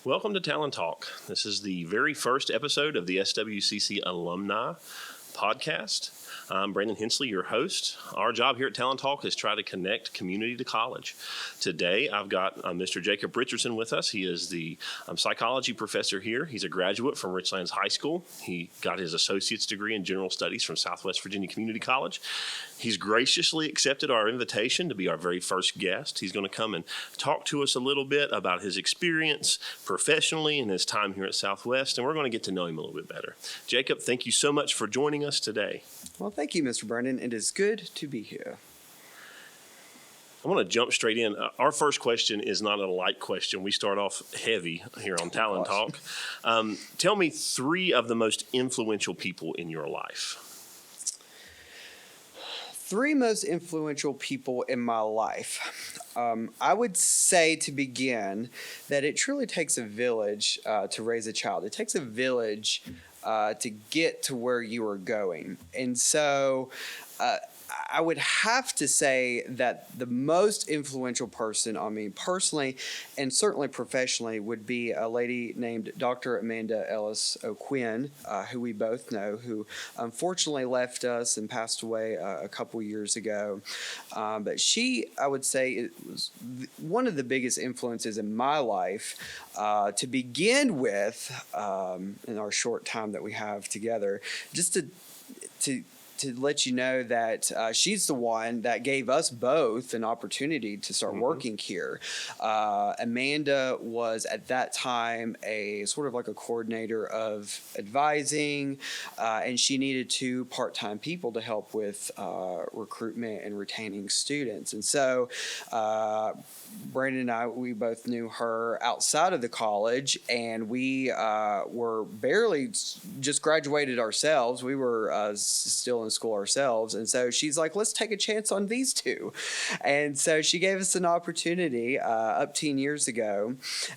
Welcome to Talon Talk. This is the very first episode of the SWCC Alumni podcast. I'm Brandon Hensley, your host. Our job here at Talon Talk is try to connect community to college. Today, I've got Mr. Jacob Richardson with us. He is the psychology professor here. He's a graduate from Richlands High School. He got his associate's degree in general studies from Southwest Virginia Community College. He's graciously accepted our invitation to be our very first guest. He's going to come and talk to us a little bit about his experience professionally and his time here at Southwest, and we're going to get to know him a little bit better. Jacob, thank you so much for joining us today. Well, thank you, Mr. Brandon. It is good to be here. I want to jump straight in. Our first question is not a light question. We start off heavy here on Talon Talk. Tell me three of the most influential people in your life. Three most influential people in my life. I would say to begin that it truly takes a village to raise a child. It takes a village to get to where you are going. And so I would have to say that the most influential person on me personally and certainly professionally would be a lady named Dr. Amanda Ellis O'Quinn, who we both know, who unfortunately left us and passed away a couple years ago. But she, I would say, it was one of the biggest influences in my life to begin with in our short time that we have together, just to let you know that she's the one that gave us both an opportunity to start working here. Amanda was at that time a sort of like a coordinator of advising, and she needed two part-time people to help with recruitment and retaining students. And so Brandon and I, we both knew her outside of the college, and we were barely just graduated ourselves. We were still in school ourselves, and so she's like, let's take a chance on these two. And so she gave us an opportunity up 10 years ago,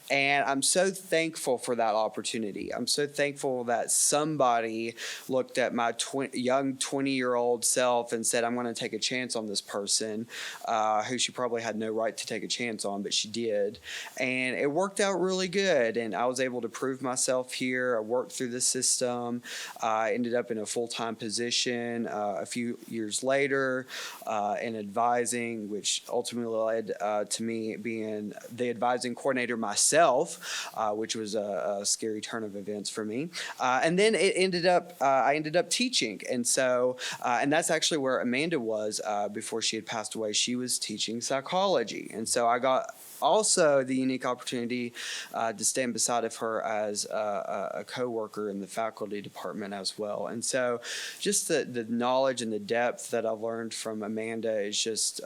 and I'm so thankful for that opportunity. I'm so thankful that somebody looked at my young 20-year-old self and said, I'm going to take a chance on this person who she probably had no right to take a chance on, but she did. And it worked out really good, and I was able to prove myself here. I worked through the system. I ended up in a full-time position a few years later in advising, which ultimately led to me being the advising coordinator myself, which was a scary turn of events for me. And then I ended up teaching. And so, and that's actually where Amanda was before she had passed away. She was teaching psychology. And so I got also the unique opportunity to stand beside of her as a co-worker in the faculty department as well. And so just the knowledge and the depth that I've learned from Amanda is just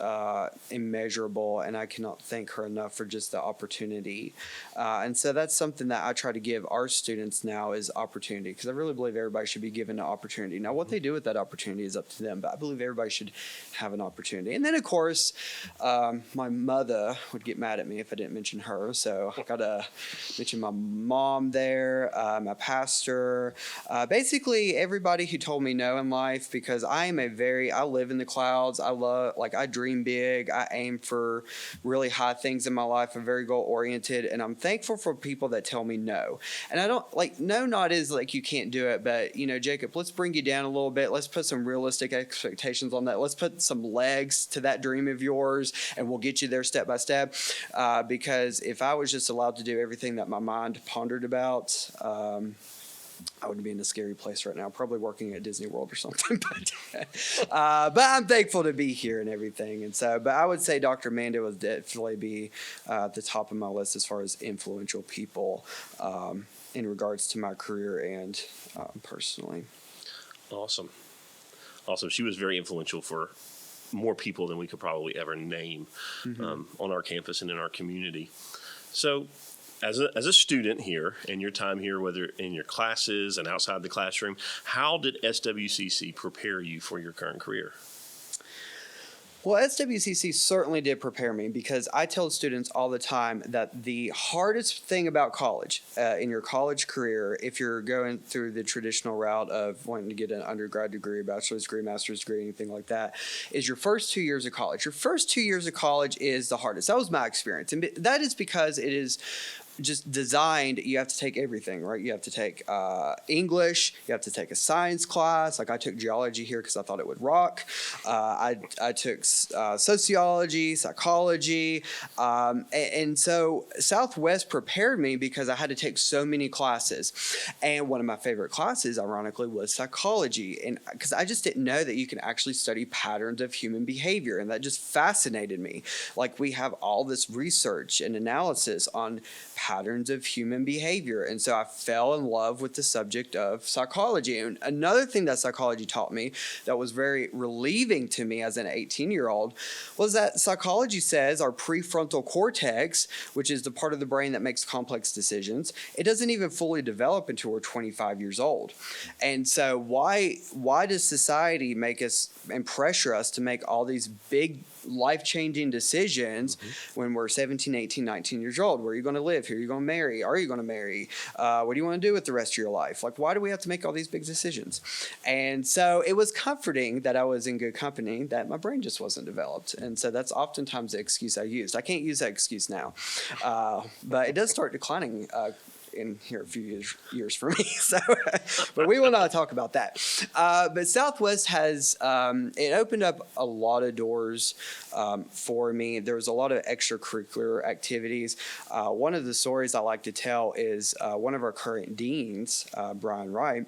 immeasurable, and I cannot thank her enough for just the opportunity. And so that's something that I try to give our students now is opportunity, because I really believe everybody should be given an opportunity. Now, what they do with that opportunity is up to them, but I believe everybody should have an opportunity. And then, of course, my mother would get mad at me if I didn't mention her, so I gotta mention my mom there, my pastor, basically everybody who told me no in life, because I live in the clouds. I dream big. I aim for really high things in my life. I'm very goal oriented, and I'm thankful for people that tell me no. And I don't no, not is like you can't do it, but Jacob, let's bring you down a little bit. Let's put some realistic expectations on that. Let's put some legs to that dream of yours, and we'll get you there step by step. Because if I was just allowed to do everything that my mind pondered about, I would be in a scary place right now, probably working at Disney World or something. But I'm thankful to be here and everything. And so, but I would say Dr. Amanda would definitely be at the top of my list as far as influential people in regards to my career and personally. Awesome. She was very influential for more people than we could probably ever name on our campus and in our community. So as a student here, and your time here, whether in your classes and outside the classroom, how did SWCC prepare you for your current career? Well, SWCC certainly did prepare me, because I tell students all the time that the hardest thing about college, in your college career, if you're going through the traditional route of wanting to get an undergrad degree, bachelor's degree, master's degree, anything like that, is your first 2 years of college. Your first 2 years of college is the hardest. That was my experience. And that is because it is just designed, you have to take everything, right? You have to take English, you have to take a science class. Like I took geology here because I thought it would rock. I took sociology, psychology. And so Southwest prepared me because I had to take so many classes. And one of my favorite classes, ironically, was psychology. And because I just didn't know that you can actually study patterns of human behavior. And that just fascinated me. Like we have all this research and analysis on patterns of human behavior. And so I fell in love with the subject of psychology. And another thing that psychology taught me that was very relieving to me as an 18-year-old was that psychology says our prefrontal cortex, which is the part of the brain that makes complex decisions, it doesn't even fully develop until we're 25 years old. And so why does society make us and pressure us to make all these big life-changing decisions when we're 17, 18, 19 years old? Where are you going to live? Who are you going to marry? Are you going to marry? What do you want to do with the rest of your life? Like, why do we have to make all these big decisions? And so it was comforting that I was in good company, that my brain just wasn't developed. And so that's oftentimes the excuse I used. I can't use that excuse now, but it does start declining in here a few years for me. So, but we will not talk about that. But Southwest has, it opened up a lot of doors for me. There was a lot of extracurricular activities. One of the stories I like to tell is one of our current deans, Brian Wright.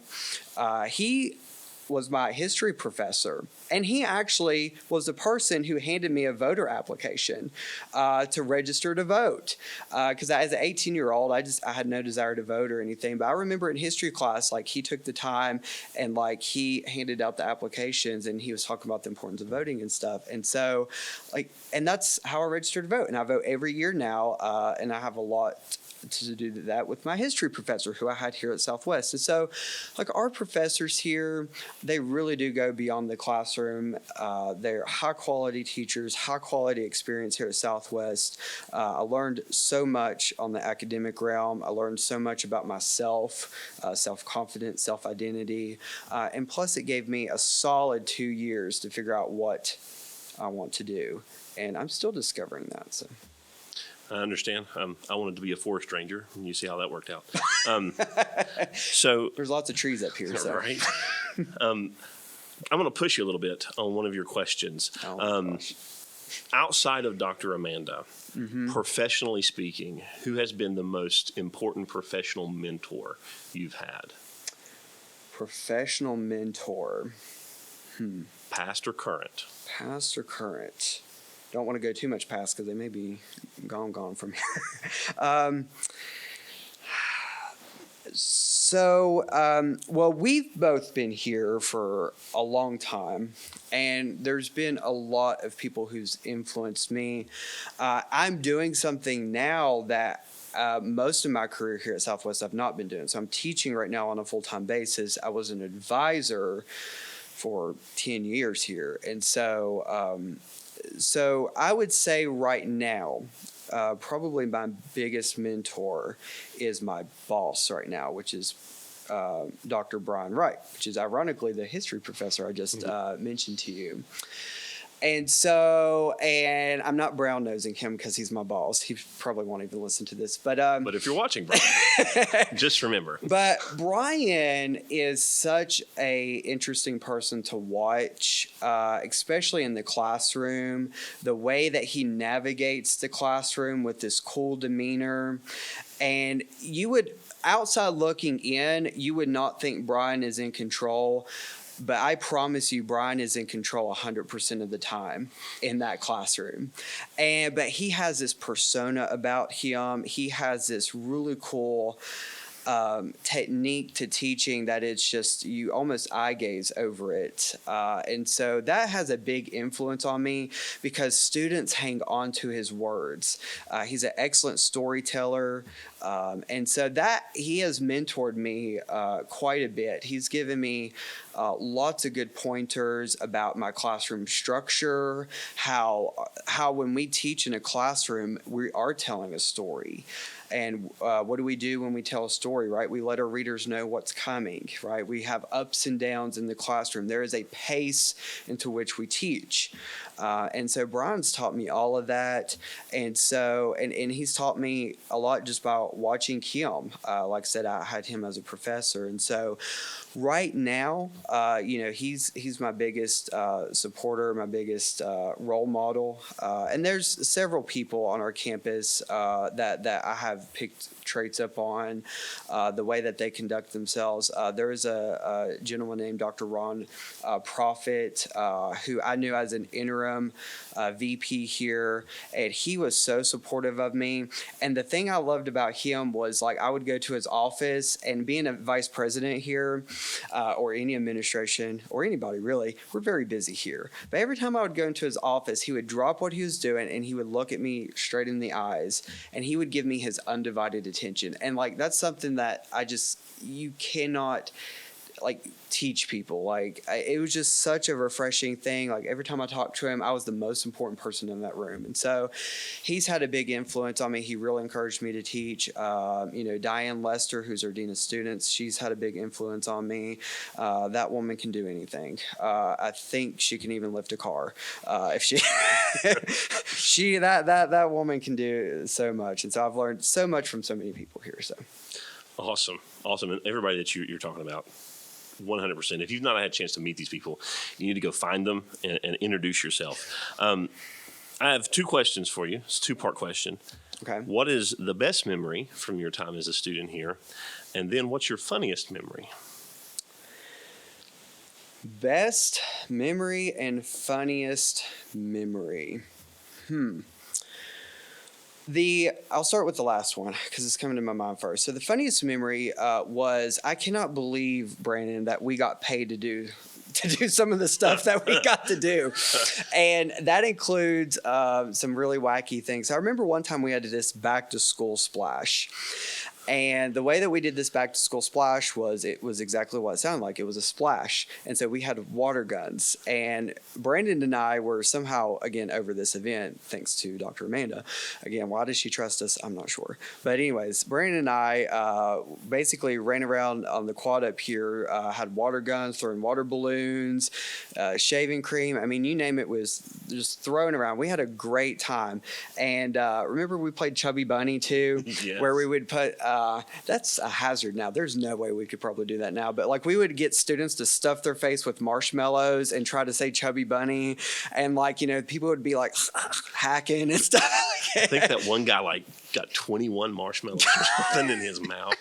He was my history professor, and he actually was the person who handed me a voter application to register to vote. Because as an 18-year-old, I had no desire to vote or anything. But I remember in history class, like he took the time and like he handed out the applications, and he was talking about the importance of voting and stuff. And so, and that's how I registered to vote. And I vote every year now, and I have a lot to do that with my history professor who I had here at Southwest. And so, like our professors here, they really do go beyond the classroom. They're high quality teachers, high quality experience here at Southwest. I learned so much on the academic realm. I learned so much about myself, self-confidence, self-identity. And plus it gave me a solid 2 years to figure out what I want to do. And I'm still discovering that, so. I understand. I wanted to be a forest ranger, and you see how that worked out. So there's lots of trees up here, so. Right. I'm going to push you a little bit on one of your questions. Outside of Dr. Amanda, professionally speaking, who has been the most important professional mentor you've had? Professional mentor. Past or current? Past or current. Don't want to go too much past because they may be gone from here. Well, we've both been here for a long time, and there's been a lot of people who's influenced me. I'm doing something now that most of my career here at Southwest I've not been doing. So I'm teaching right now on a full-time basis. I was an advisor for 10 years here. And so I would say right now, probably my biggest mentor is my boss right now, which is Dr. Brian Wright, which is ironically the history professor I just mentioned to you. And I'm not brown nosing him because he's my boss. He probably won't even listen to this. But if you're watching, Brian, just remember. But Brian is such a interesting person to watch, especially in the classroom. The way that he navigates the classroom with this cool demeanor, and outside looking in, you would not think Brian is in control. But I promise you, Brian is in control 100% of the time in that classroom. But he has this persona about him. He has this really cool technique to teaching that it's just, you almost eye gaze over it. And so that has a big influence on me because students hang on to his words. He's an excellent storyteller. And so that he has mentored me quite a bit. He's given me lots of good pointers about my classroom structure, how when we teach in a classroom, we are telling a story. And what do we do when we tell a story? story, right? We let our readers know what's coming, right? We have ups and downs in the classroom. There is a pace into which we teach. And so Brian's taught me all of that. And so, and he's taught me a lot just by watching him. Like I said, I had him as a professor. And so right now, he's my biggest supporter, my biggest role model. And there's several people on our campus that I have picked traits up on, the way that they conduct themselves. There is a gentleman named Dr. Ron Prophet, who I knew as an interim VP here, and he was so supportive of me. And the thing I loved about him was, like, I would go to his office, and being a vice president here, or any administration, or anybody really, we're very busy here. But every time I would go into his office, he would drop what he was doing, and he would look at me straight in the eyes, and he would give me his undivided attention. And, like, that's something that you cannot, like, teach people. Like, it was just such a refreshing thing. Like, every time I talked to him, I was the most important person in that room. And so he's had a big influence on me. He really encouraged me to teach. Diane Lester, who's our dean of students, she's had a big influence on me. That woman can do anything. I think she can even lift a car. If that woman can do so much. And so I've learned so much from so many people here. So Awesome. And everybody that you're talking about, 100%. If you've not had a chance to meet these people, you need to go find them and introduce yourself. I have two questions for you. It's a two-part question. Okay. What is the best memory from your time as a student here? And then what's your funniest memory? Best memory and funniest memory. I'll start with the last one because it's coming to my mind first. So the funniest memory was, I cannot believe, Brandon, that we got paid to do some of the stuff that we got to do. And that includes some really wacky things. I remember one time we had this back to school splash. And the way that we did this back to school splash was, it was exactly what it sounded like. It was a splash. And so we had water guns. And Brandon and I were somehow, again, over this event, thanks to Dr. Amanda. Again, why does she trust us? I'm not sure. But anyways, Brandon and I basically ran around on the quad up here, had water guns, throwing water balloons, shaving cream. I mean, you name it, was just thrown around. We had a great time. And remember we played Chubby Bunny too, Yes. Where we would put... that's a hazard now. There's no way we could probably do that now. But, like, we would get students to stuff their face with marshmallows and try to say Chubby Bunny. And, like, people would be, like, hacking and stuff. I think that one guy, like, got 21 marshmallows or something in his mouth.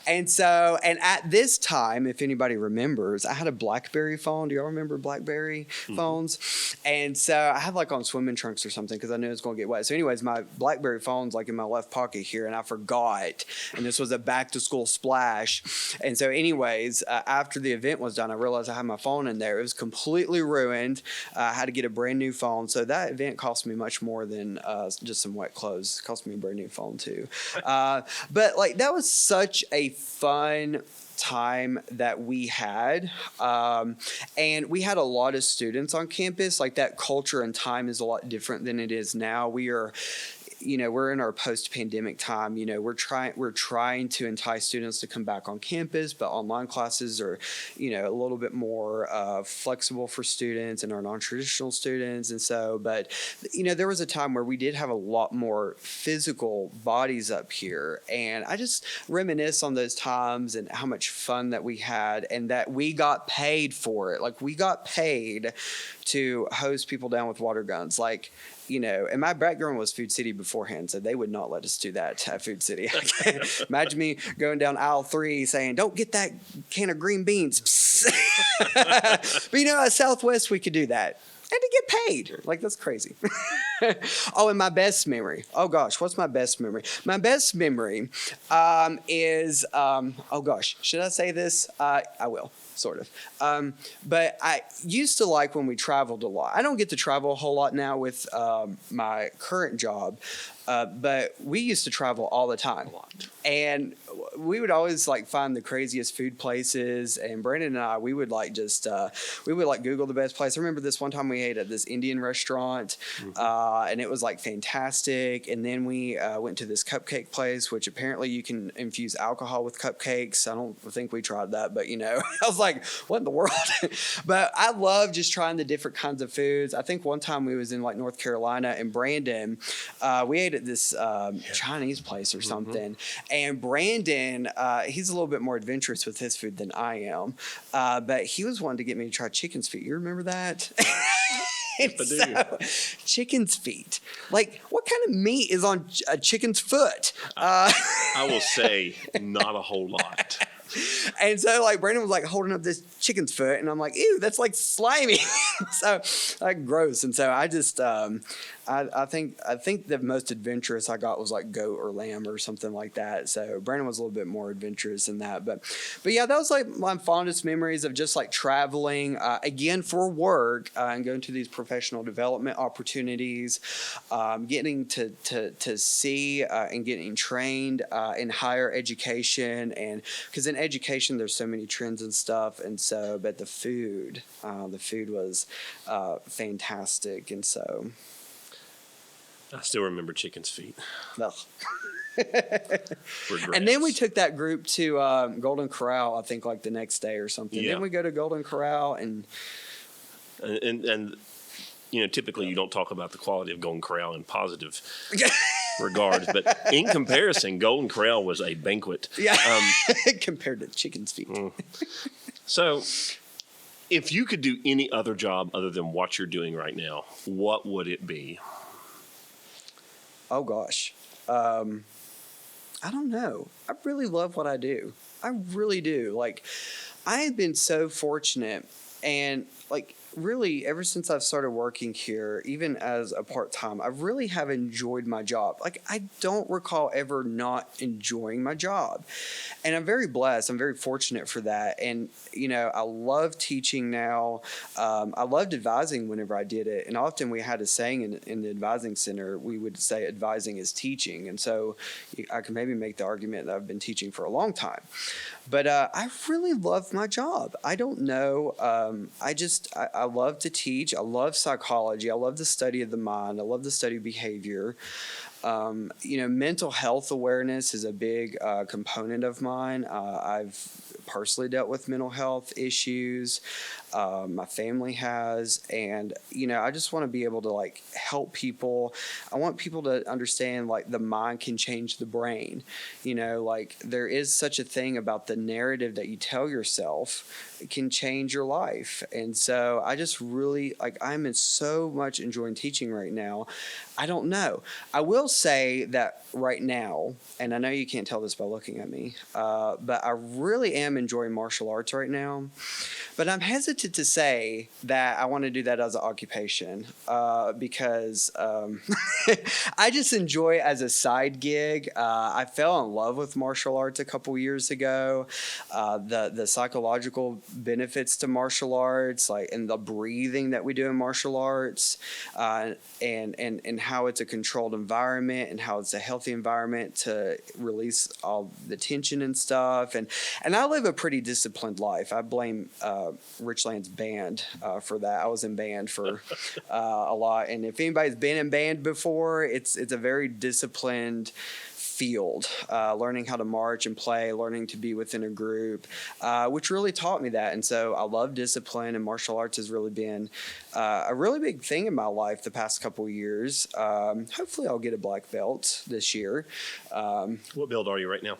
And so, and at this time, if anybody remembers, I had a BlackBerry phone. Do y'all remember BlackBerry phones? And so I had, like, on swimming trunks or something because I knew it was going to get wet. So anyways, my BlackBerry phone's, like, in my left pocket here, and I forgot. And this was a back-to-school splash. And so anyways, after the event was done, I realized I had my phone in there. It was completely ruined. I had to get a brand new phone. So that event cost me much more than just some wet clothes. It cost me a brand new phone, too. But, like, that was such a fun time that we had, and we had a lot of students on campus. Like, that culture and time is a lot different than it is now. We're in our post-pandemic time. We're trying to entice students to come back on campus, but online classes are, a little bit more flexible for students and our non-traditional students. And so, but, there was a time where we did have a lot more physical bodies up here. And I just reminisce on those times and how much fun that we had and that we got paid for it. Like, we got paid to hose people down with water guns. Like, and my background was Food City beforehand, so they would not let us do that at Food City. Imagine me going down aisle 3 saying, "Don't get that can of green beans." But at Southwest we could do that. And to get paid. Like, that's crazy. Oh, and my best memory. Oh, gosh, what's my best memory? My best memory is, oh, gosh, should I say this? I will. Sort of. But I used to like when we traveled a lot. I don't get to travel a whole lot now with my current job, but we used to travel all the time. And we would always like find the craziest food places, and Brandon and I, we would like just we would like Google the best place. I remember this one time we ate at this Indian restaurant, and it was like fantastic. And then we went to this cupcake place, which apparently you can infuse alcohol with cupcakes. I don't think we tried that, but I was like, what in the world? But I love just trying the different kinds of foods. I think one time we was in like North Carolina, and Brandon, we ate at this Chinese place or something. And Brandon, he's a little bit more adventurous with his food than I am, but he was wanting to get me to try chicken's feet. You remember that? So, chicken's feet. Like, what kind of meat is on a chicken's foot? I will say, not a whole lot. And so, like, Brandon was like holding up this chicken's foot, and I'm like, ew, that's like slimy. So, like, gross. And so I just, I think the most adventurous I got was like goat or lamb or something like that. So Brandon was a little bit more adventurous than that. But yeah, that was like my fondest memories of just like traveling again for work and going to these professional development opportunities, getting to see and getting trained in higher education. And because in education there's so many trends and stuff, and so but the food was fantastic, and so. I still remember chicken's feet. No. And then we took that group to Golden Corral, I think like the next day or something. Yeah. Then we go to Golden Corral and typically you don't talk about the quality of Golden Corral in positive regards, but in comparison, Golden Corral was a banquet. Yeah. Compared to chicken's feet. So if you could do any other job other than what you're doing right now, what would it be? Oh, gosh. I don't know. I really love what I do. I really do. Like, I have been so fortunate, and like really ever since I've started working here, even as a part-time, I really have enjoyed my job. Like, I don't recall ever not enjoying my job. And I'm very blessed. I'm very fortunate for that. And, I love teaching now. I loved advising whenever I did it. And often we had a saying in the advising center, we would say advising is teaching. And so I can maybe make the argument that I've been teaching for a long time. But I really love my job. I don't know. I love to teach. I love psychology. I love the study of the mind. I love the study of behavior. Mental health awareness is a big component of mine. I've personally dealt with mental health issues. My family has, and I just want to be able to like help people. I want people to understand like the mind can change the brain. Like there is such a thing about the narrative that you tell yourself. It can change your life. And so I just really I'm so much enjoying teaching right now. I don't know. I will say that right now, and I know you can't tell this by looking at me, but I really am enjoying martial arts right now. But I'm hesitant to say that I want to do that as an occupation because I just enjoy it as a side gig. I fell in love with martial arts a couple years ago. The psychological benefits to martial arts, and the breathing that we do in martial arts, and how it's a controlled environment and how it's a healthy environment to release all the tension and stuff. And I live a pretty disciplined life. I blame Richland's band for that. I was in band for a lot, and if anybody's been in band before, it's a very disciplined field, learning how to march and play, learning to be within a group, which really taught me that. And so I love discipline, and martial arts has really been a really big thing in my life the past couple of years. Hopefully I'll get a black belt this year. What belt are you right now?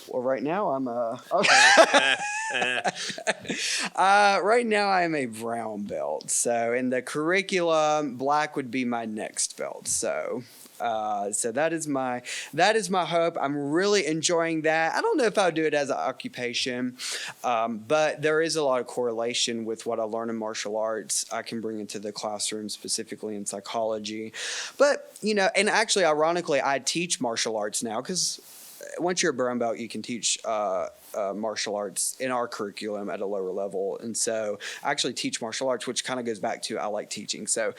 Well, right now I'm right now I am a brown belt. So in the curriculum, black would be my next belt. So that is my hope. I'm really enjoying that. I don't know if I would do it as an occupation, but there is a lot of correlation with what I learn in martial arts. I can bring into the classroom, specifically in psychology. But and actually, ironically, I teach martial arts now because once you're a brown belt, you can teach martial arts in our curriculum at a lower level. And so I actually teach martial arts, which kind of goes back to I like teaching. So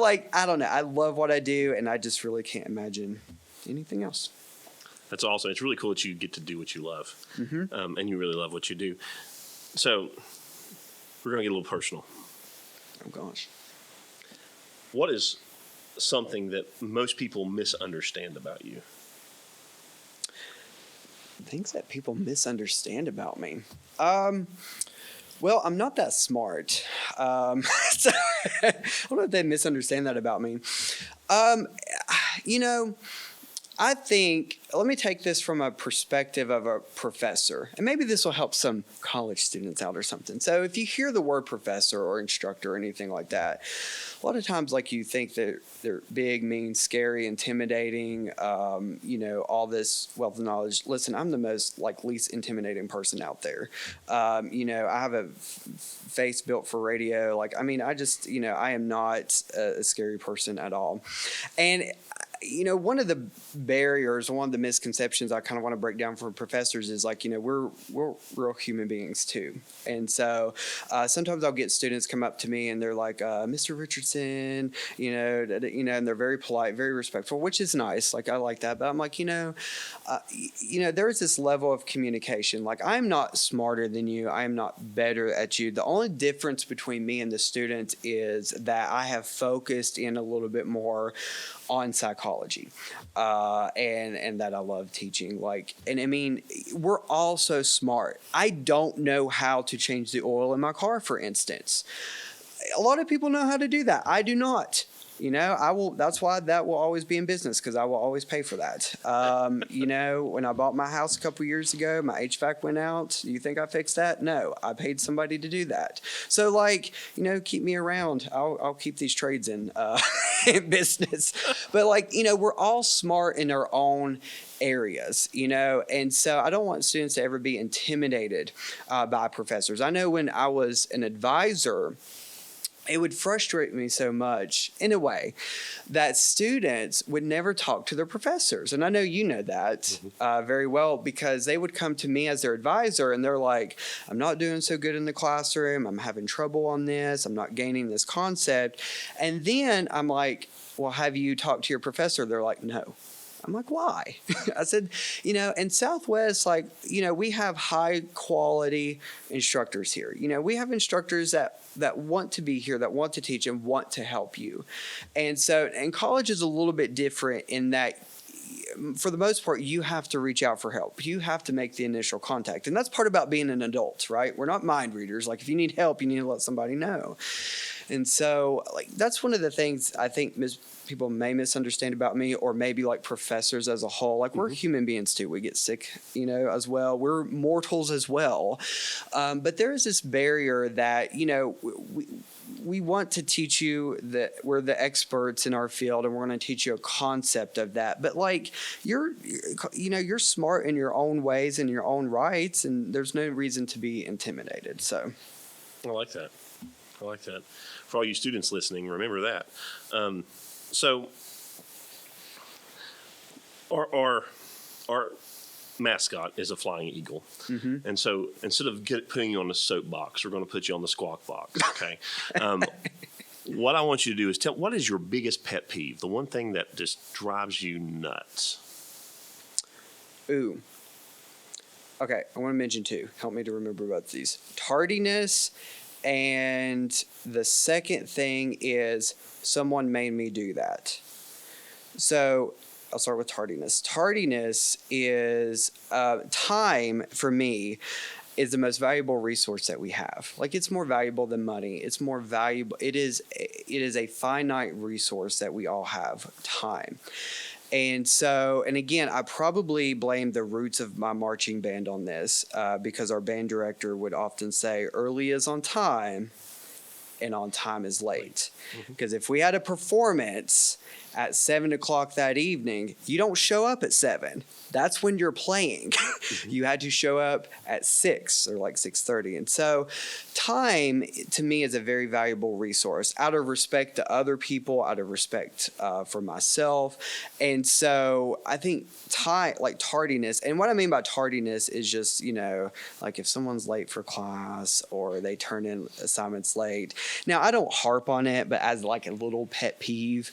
I don't know. I love what I do, and I just really can't imagine anything else. That's awesome. It's really cool that you get to do what you love, and you really love what you do. So we're going to get a little personal. Oh, gosh. What is something that most people misunderstand about you? Things that people misunderstand about me. Well, I'm not that smart. So I don't know if they misunderstand that about me. You know, I think, let me take this from a perspective of a professor, and maybe this will help some college students out or something. So if you hear the word professor or instructor or anything like that, a lot of times, like, you think that they're big, mean, scary, intimidating, you know, all this wealth of knowledge. Listen, I'm the most, like, least intimidating person out there. You know, I have a face built for radio. Like, I mean, I just, you know, I am not a scary person at all. And you know, one of the barriers, one of the misconceptions I kind of want to break down for professors is, like, you know, we're real human beings too. And so sometimes I'll get students come up to me and they're like, Mr. Richardson, you know, and they're very polite, very respectful, which is nice. Like, I like that. But I'm like, you know, there's this level of communication. Like, I'm not smarter than you. I am not better at you. The only difference between me and the students is that I have focused in a little bit more on psychology, and that I love teaching. Like, and I mean, we're all so smart. I don't know how to change the oil in my car, for instance. A lot of people know how to do that. I do not. You know, I will. That's why that will always be in business, because I will always pay for that. You know, when I bought my house a couple years ago, my HVAC went out. You think I fixed that? No, I paid somebody to do that. So, like, you know, keep me around. I'll keep these trades in in business. But, like, you know, we're all smart in our own areas, you know, and so I don't want students to ever be intimidated by professors. I know when I was an advisor, it would frustrate me so much, in a way, that students would never talk to their professors. And I know you know that very well, because they would come to me as their advisor and they're like, I'm not doing so good in the classroom. I'm having trouble on this. I'm not gaining this concept. And then I'm like, well, have you talked to your professor? They're like, no. I'm like, why? I said, you know, in Southwest, like, you know, we have high quality instructors here. You know, we have instructors that want to be here, that want to teach and want to help you. And so, and college is a little bit different in that, for the most part, you have to reach out for help. You have to make the initial contact. And that's part about being an adult, right? We're not mind readers. Like, if you need help, you need to let somebody know. And so, like, that's one of the things I think people may misunderstand about me, or maybe like professors as a whole. Like, we're human beings too. We get sick, you know, as well. We're mortals as well. But there is this barrier that, you know, we want to teach you that we're the experts in our field and we're going to teach you a concept of that. But, like, you're smart in your own ways and your own rights, and there's no reason to be intimidated. So I like that. For all you students listening, remember that. So our mascot is a flying eagle. And so instead of putting you on the soapbox, we're going to put you on the squawk box, okay? What I want you to do is what is your biggest pet peeve, the one thing that just drives you nuts? Ooh. Okay, I want to mention two. Help me to remember both these. Tardiness, and the second thing is someone made me do that. So I'll start with tardiness. Tardiness is time, for me, is the most valuable resource that we have. Like, it's more valuable than money. It's more valuable. It is a finite resource that we all have, time. And so, and again, I probably blame the roots of my marching band on this, because our band director would often say, early is on time and on time is late. Because if we had a performance at 7 o'clock that evening, you don't show up at 7. That's when you're playing. You had to show up at 6 or like 6:30. And so time, to me, is a very valuable resource, out of respect to other people, out of respect for myself. And so I think time, like tardiness, and what I mean by tardiness is just, you know, like if someone's late for class or they turn in assignments late. Now, I don't harp on it, but as like a little pet peeve,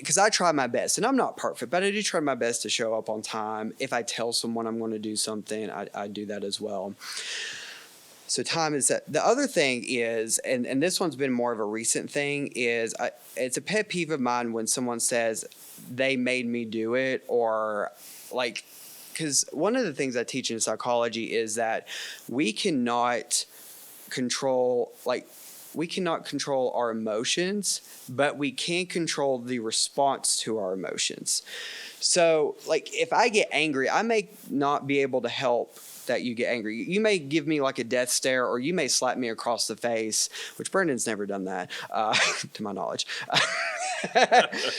because I try my best, and I'm not perfect, but I do try my best to show up on time. If I tell someone I'm going to do something, I do that as well. So time is that. The other thing is, and this one's been more of a recent thing, is it's a pet peeve of mine when someone says they made me do it, or like, because one of the things I teach in psychology is that we cannot control our emotions, but we can control the response to our emotions. So, like, if I get angry, I may not be able to help that you get angry. You may give me like a death stare, or you may slap me across the face, which Brendan's never done that, to my knowledge.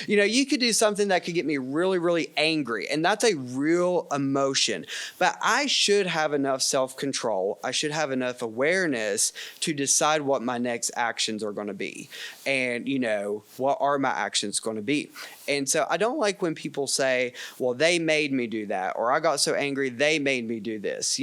You could do something that could get me really, really angry, and that's a real emotion. But I should have enough self-control. I should have enough awareness to decide what my next actions are going to be, and what are my actions going to be. And so I don't like when people say, well, they made me do that, or I got so angry they made me do this,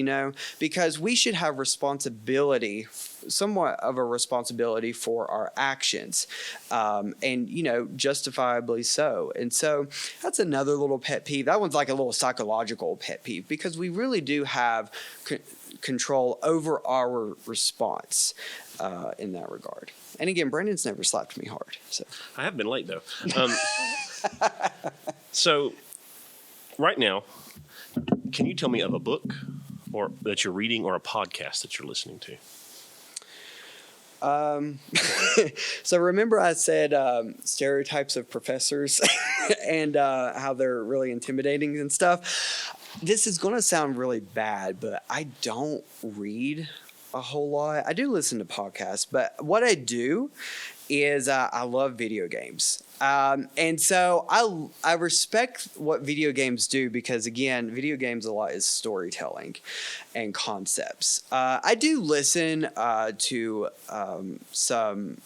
because we should have responsibility, somewhat of a responsibility for our actions, and justifiably so. And so that's another little pet peeve. That one's like a little psychological pet peeve, because we really do have control over our response in that regard. And again, Brendan's never slapped me hard. So I have been late, though. So right now, can you tell me of a book or that you're reading, or a podcast that you're listening to? So remember I said stereotypes of professors and how they're really intimidating and stuff. This is going to sound really bad, but I don't read a whole lot. I do listen to podcasts, but what I do is I love video games. And so I respect what video games do, because again, video games a lot is storytelling and concepts. I do listen to some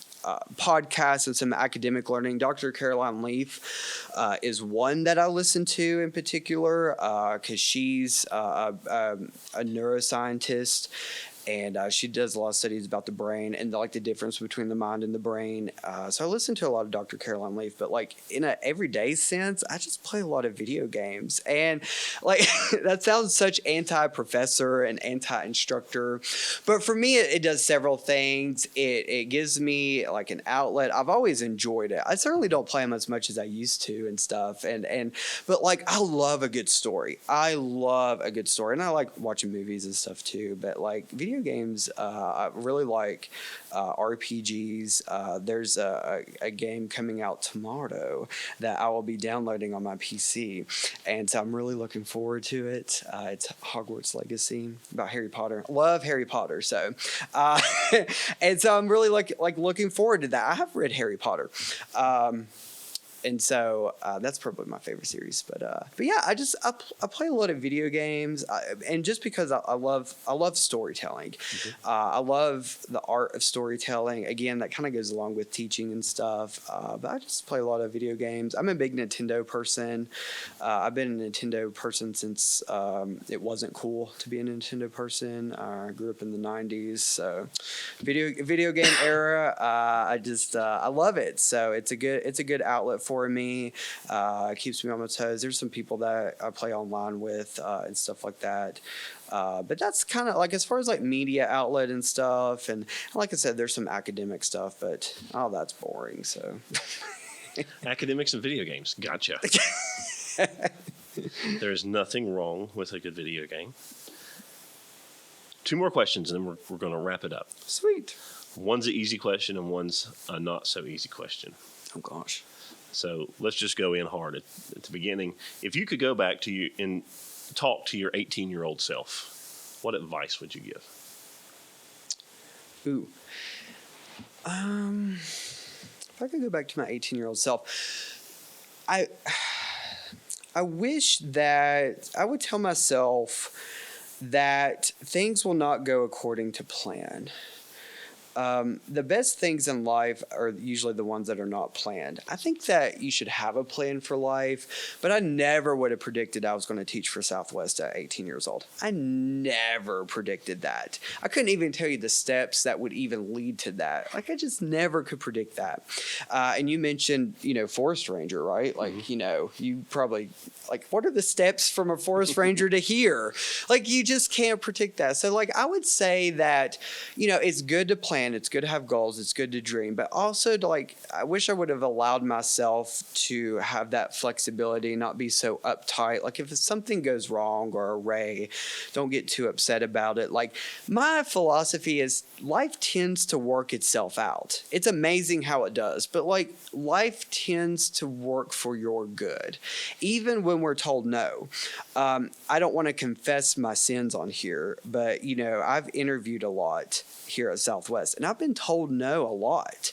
podcasts and some academic learning. Dr. Caroline Leaf is one that I listen to in particular, because she's a neuroscientist. And she does a lot of studies about the brain and the difference between the mind and the brain. So I listen to a lot of Dr. Caroline Leaf, but in an everyday sense, I just play a lot of video games. And that sounds such anti-professor and anti-instructor, but for me, it does several things. It gives me an outlet. I've always enjoyed it. I certainly don't play them as much as I used to and stuff. But I love a good story. I love a good story, and I like watching movies and stuff too. But video games, I really like RPGs. There's a game coming out tomorrow that I will be downloading on my PC, and so I'm really looking forward to it. It's Hogwarts Legacy, about Harry Potter. Love Harry Potter, so and so I'm really looking forward to that. I have read Harry Potter. And so that's probably my favorite series. But yeah, I play a lot of video games, and just because I love storytelling. Mm-hmm. I love the art of storytelling. Again, that kind of goes along with teaching and stuff. But I just play a lot of video games. I'm a big Nintendo person. I've been a Nintendo person since it wasn't cool to be a Nintendo person. I grew up in the 90s, so video game era. I love it. So it's a good outlet for me. It keeps me on my toes. There's some people that I play online with and stuff like that. But that's kind of as far as media outlet and stuff. And like I said, there's some academic stuff, but that's boring. So academics and video games. Gotcha. There's nothing wrong with a good video game. 2 more questions, and then we're going to wrap it up. Sweet. One's an easy question, and one's a not so easy question. Oh gosh. So let's just go in hard at the beginning. If you could go back to you and talk to your 18-year-old self, what advice would you give? Ooh. If I could go back to my 18-year-old self, I wish that I would tell myself that things will not go according to plan. The best things in life are usually the ones that are not planned. I think that you should have a plan for life, but I never would have predicted I was going to teach for Southwest at 18 years old. I never predicted that. I couldn't even tell you the steps that would even lead to that. Like, I just never could predict that. And you mentioned, forest ranger, right? Like, you probably, like, what are the steps from a forest ranger to here? Like, you just can't predict that. So, like, I would say that, it's good to plan. It's good to have goals. It's good to dream. But also to, like, I wish I would have allowed myself to have that flexibility, not be so uptight. Like, if something goes wrong or awry, don't get too upset about it. Like, my philosophy is life tends to work itself out. It's amazing how it does. But, like, life tends to work for your good, even when we're told no. I don't want to confess my sins on here, but, I've interviewed a lot here at Southwest, and I've been told no a lot.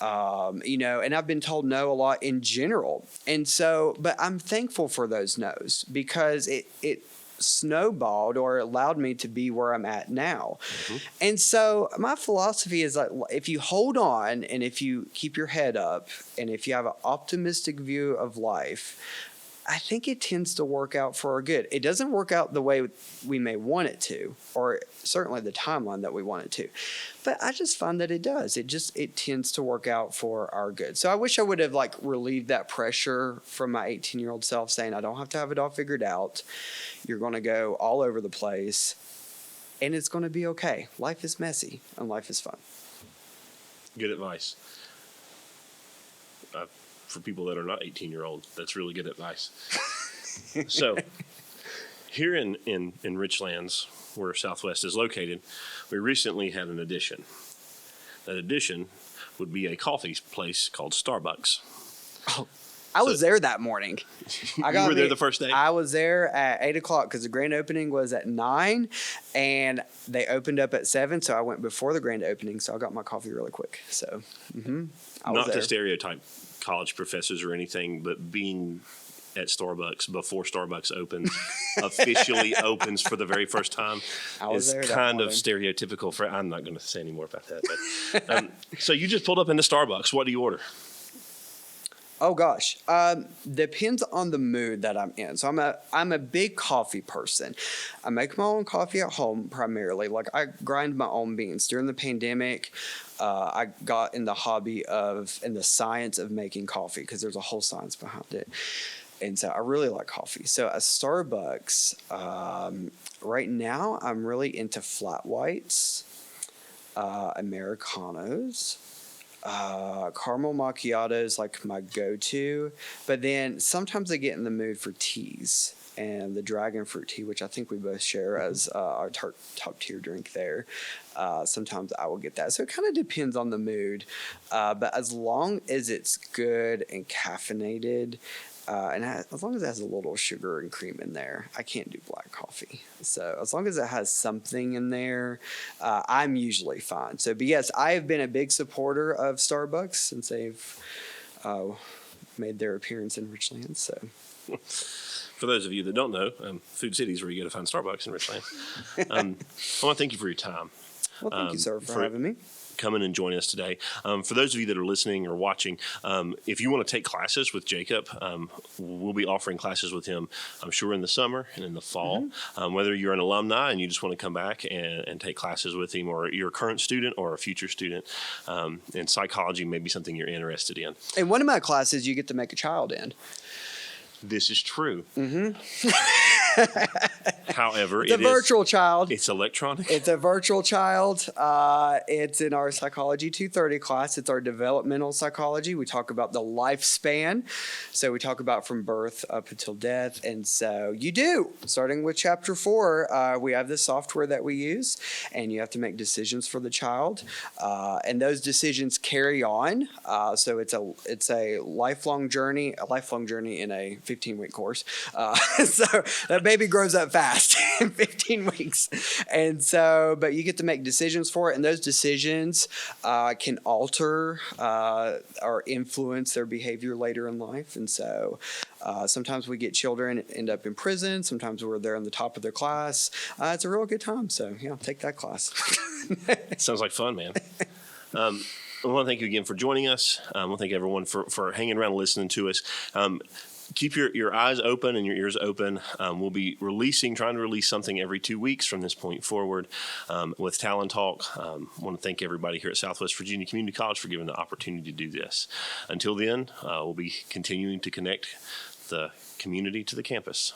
And I've been told no a lot in general. And so, but I'm thankful for those no's because it snowballed or allowed me to be where I'm at now. Mm-hmm. And so my philosophy is like, if you hold on and if you keep your head up and if you have an optimistic view of life, I think it tends to work out for our good. It doesn't work out the way we may want it to, or certainly the timeline that we want it to. But I just find that it does. It tends to work out for our good. So I wish I would have relieved that pressure from my 18-year-old self saying, I don't have to have it all figured out. You're going to go all over the place and it's going to be okay. Life is messy and life is fun. Good advice. For people that are not 18-year-old, that's really good advice. So, here in Richlands, where Southwest is located, we recently had an addition. That addition would be a coffee place called Starbucks. Oh, I was there that morning. You were there the first day? I was there at 8 o'clock because the grand opening was at 9, and they opened up at 7, so I went before the grand opening, so I got my coffee really quick. So, I was Not there. to stereotype college professors or anything, but being at Starbucks before Starbucks officially opens for the very first time is kind of stereotypical. I'm not going to say any more about that. But, so you just pulled up into Starbucks. What do you order? Oh gosh, depends on the mood that I'm in. So I'm a big coffee person. I make my own coffee at home primarily. Like, I grind my own beans. During the pandemic, I got in the hobby and the science of making coffee because there's a whole science behind it. And so I really like coffee. So at Starbucks, right now I'm really into flat whites, Americanos. Caramel macchiatos like my go-to, but then sometimes I get in the mood for teas, and the dragon fruit tea, which I think we both share as our top tier drink there. Sometimes I will get that. So it kind of depends on the mood, but as long as it's good and caffeinated, and as long as it has a little sugar and cream in there, I can't do black coffee. So as long as it has something in there, I'm usually fine. So, but yes, I have been a big supporter of Starbucks since they've made their appearance in Richlands. So, for those of you that don't know, Food City is where you go to find Starbucks in Richlands. I want to thank you for your time. Well, thank you, sir, for having me. Coming and joining us today. For those of you that are listening or watching, if you want to take classes with Jacob, we'll be offering classes with him, I'm sure, in the summer and in the fall. Mm-hmm. Whether you're an alumni and you just want to come back and take classes with him, or you're a current student or a future student, and psychology may be something you're interested in. In one of my classes, you get to make a child in. This is true. Mm-hmm. However, it's a virtual child. It's electronic. It's a virtual child. It's in our Psychology 230 class. It's our developmental psychology. We talk about the lifespan. So we talk about from birth up until death. And so you do. Starting with chapter 4, we have this software that we use, and you have to make decisions for the child. And those decisions carry on. So it's a lifelong journey in a 15-week course. So that a baby grows up fast in 15 weeks. And so, but you get to make decisions for it, and those decisions can alter or influence their behavior later in life. And so sometimes we get children end up in prison. Sometimes we're there on the top of their class. It's a real good time. So, yeah, take that class. Sounds like fun, man. I want to thank you again for joining us. I want to thank everyone for hanging around and listening to us. Keep your eyes open and your ears open. We'll be trying to release something every 2 weeks from this point forward with Talon Talk. I want to thank everybody here at Southwest Virginia Community College for giving the opportunity to do this. Until then, we'll be continuing to connect the community to the campus.